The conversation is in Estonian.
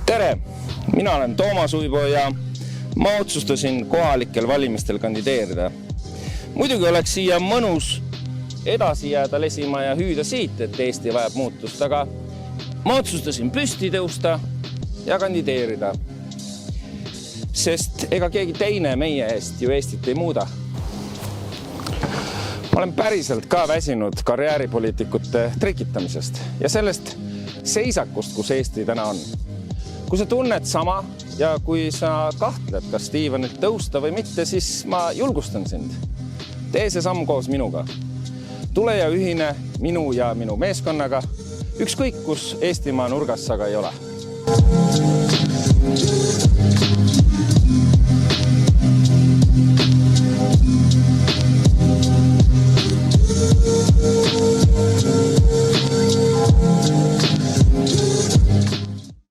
Tere! Mina olen Toomas Uibo ja ma otsustasin kohalikel valimistel kandideerida. Muidugi oleks siia mõnus edasi jääda lesima ja hüüda siit, et Eesti vajab muutust, aga ma otsustasin püsti tõusta ja kandideerida. Sest ega keegi teine meie eest ju Eestit ei muuda. Ma olen päriselt ka väsinud karjääripoliitikute trikitamisest ja sellest seisakust, kus Eesti täna on. Kui sa tunned sama ja kui sa kahtled, kas diivanilt tõusta või mitte, siis ma julgustan sind. Tee see samm koos minuga. Tule ja ühine minu ja minu meeskonnaga, ükskõik kus Eestimaa nurgas sa ka ei ole.